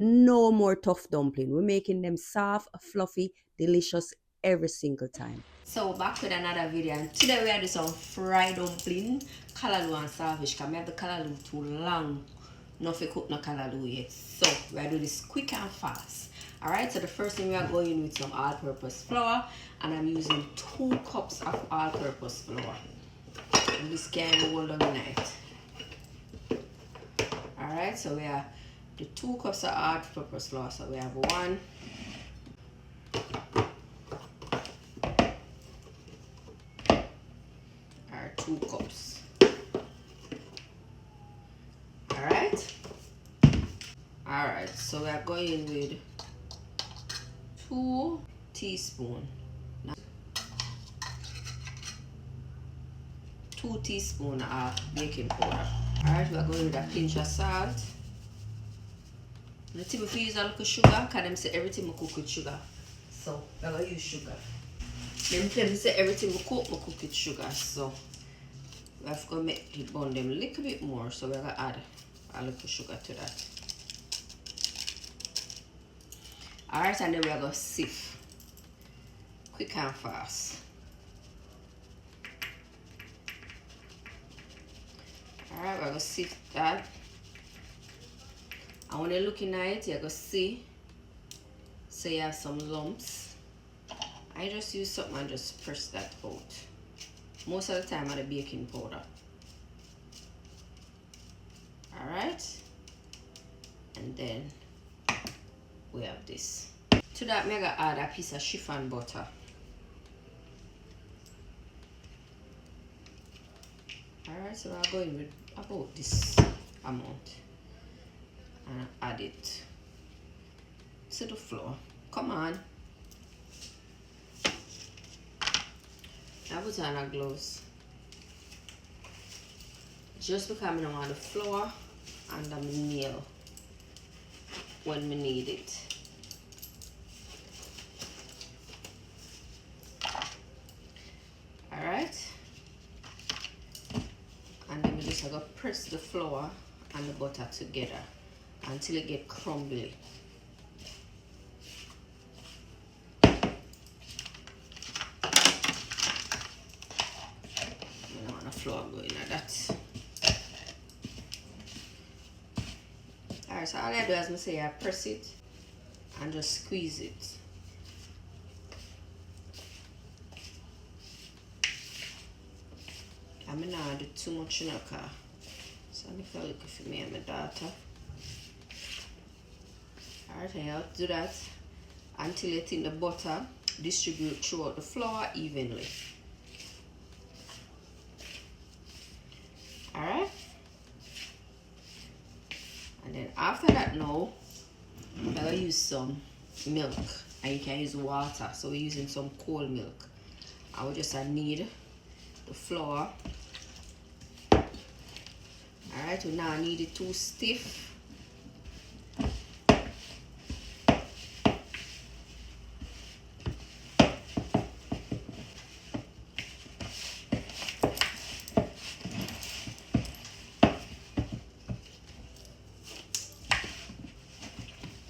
No more tough dumpling. We're making them soft, fluffy, delicious every single time. So back with another video, and today we are doing some fried dumpling, callaloo and salvage, because I have the callaloo too long. Not for cook no callaloo yet. So we are doing this quick and fast. Alright, so the first thing we are going with some all-purpose flour, and I'm using 2 cups of all-purpose flour. And this can hold overnight. Alright, so we have the 2 cups of all-purpose flour. So we have 1, or 2 cups. Alright. Alright, so we are going with 2 teaspoons. 2 teaspoons of baking powder. Alright, we are going with a pinch of salt. The tip if you use a little sugar, because them say everything we cook with sugar. So we are going to use sugar. Them say everything we cook with sugar. So we have to make the bun them a little bit more. So we are going to add a little sugar to that. Alright, and then we are going to sieve. Quick and fast. Alright, we're going to sieve that. And when you're looking at it, you're going to see, so you have some lumps. I just use something and just press that out. Most of the time, I the baking powder. Alright. And then we have this. To that, I'm going to add a piece of chiffon butter. Alright, so we're going with about this amount. And add it to the flour. Come on. I put on our gloves. Just because I don't want the flour under my nail when we need it. Alright. And then we just have to press the flour and the butter together until it get crumbly. I don't want the flour going like that. Alright, so all I do is I say I press it and just squeeze it. I'm not do too much in a car. So I'm looking for me and my daughter. Alright, I have to do that until you think the butter distribute throughout the flour evenly. Alright? And then after that now, I'm going to use some milk. And you can use water. So we're using some cold milk. I will just need the flour. Alright, we now need it too stiff.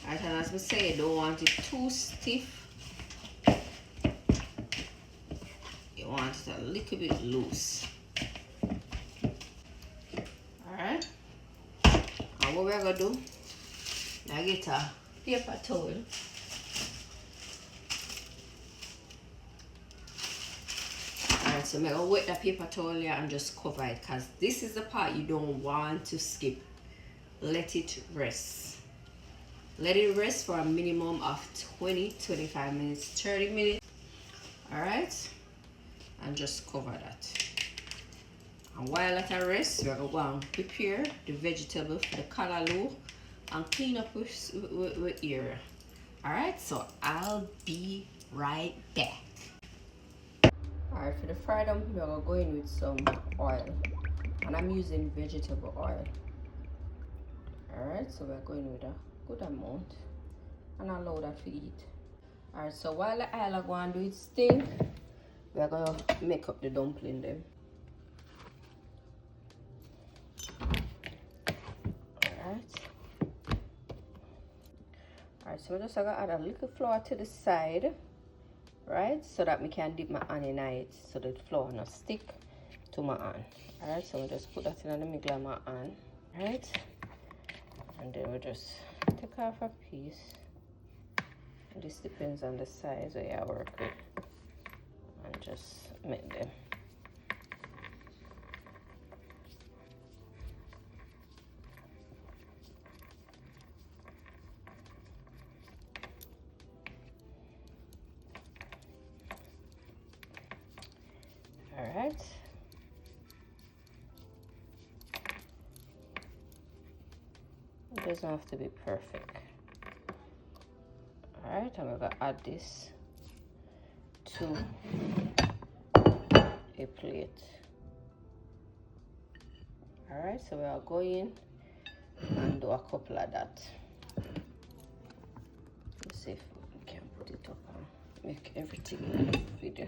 Alright, and as we say, you don't want it too stiff. You want it a little bit loose. Alright. And what we're going to do, I get a paper towel. Alright, so I'm going to wet the paper towel here and just cover it, because this is the part you don't want to skip. Let it rest. Let it rest for a minimum of 20-25 minutes, 30 minutes. Alright, and just cover that. And while at a rest, we're going to prepare the vegetable for the callaloo and clean up with area. Alright, so I'll be right back. Alright, for the fried dumpling, we're going to go in with some oil. And I'm using vegetable oil. Alright, so we're going with a good amount and allow that to eat. Alright, so while the oil are going to do its thing, we are going to make up the dumpling then. Alright. Alright, so I'm just gonna add a little flour to the side, right? So that we can dip my hand in it so the flour not stick to my hand. Alright, so we just put that in the middle of my hand, right? And then we just take off a piece. And this depends on the size that you work with. And just make them. Alright. It doesn't have to be perfect. Alright, I'm gonna add this to a plate. Alright, so we are going and do a couple of that. Let's see if we can put it up and make everything in the video.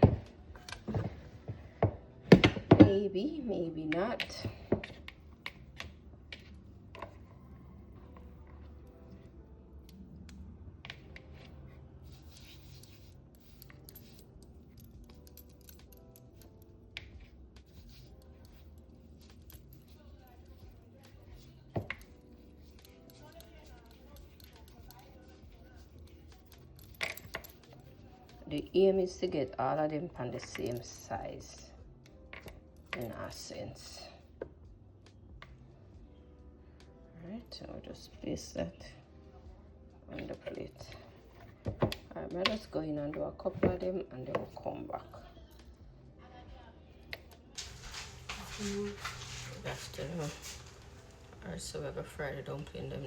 Maybe, maybe not. The aim is to get all of them on the same size, in a sense. Alright, so I'll just place that on the plate. Alright, now let's go in and do a couple of them and then we'll come back. Good afternoon. Alright, so we're gonna fry the dumpling them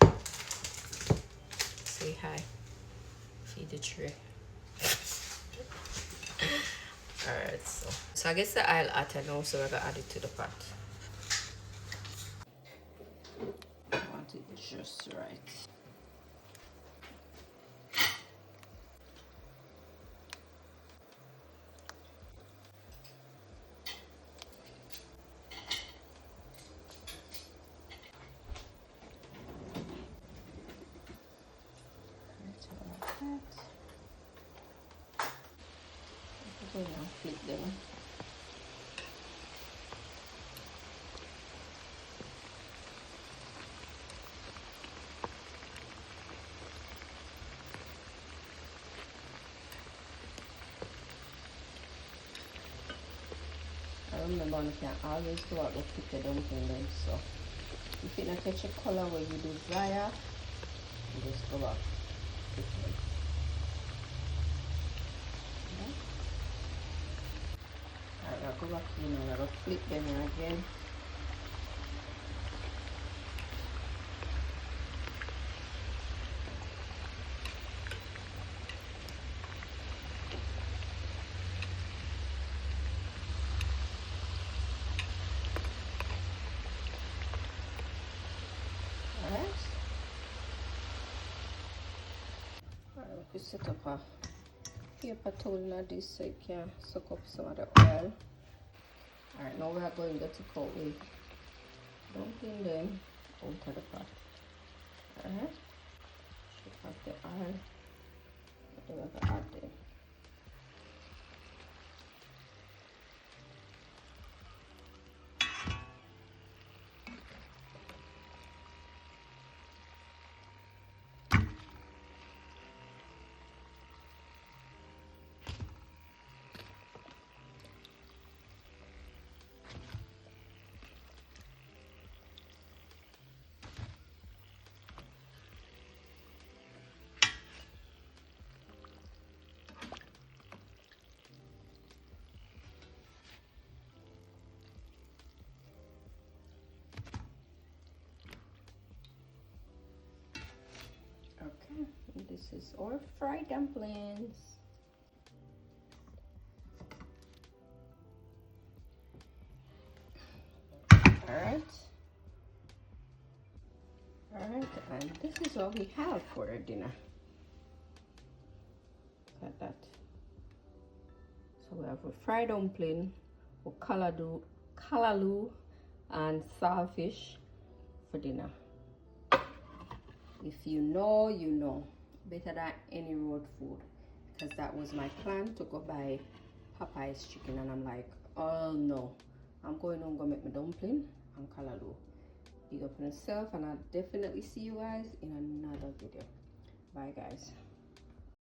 now. Say hi. Feed the tray. Alright, so I guess the oil hot now, so we're gonna add it to the pot. I want it just right. Flip them. I remember you can always go out and flip the dumpling then, so if you don't catch a color where you desire, you just go back. Flip them. Alright, I'll go back in and I'll flip them again. Alright, we set up a paper towel like this so you can soak up some of the oil. Alright, now we are going to take out with dumpling them out of the pot. Alright, take out the oil, and then we're going to add them. Okay, and this is our fried dumplings. Alright, and this is what we have for our dinner. Look at that. So we have a fried dumpling with callaloo and saltfish for dinner. If you know, you know. Better than any road food. Because that was my plan, to go buy Popeye's chicken, and I'm like, oh no, I'm going home, go make my dumpling and callaloo. Big up on yourself, and I'll definitely see you guys in another video. Bye guys.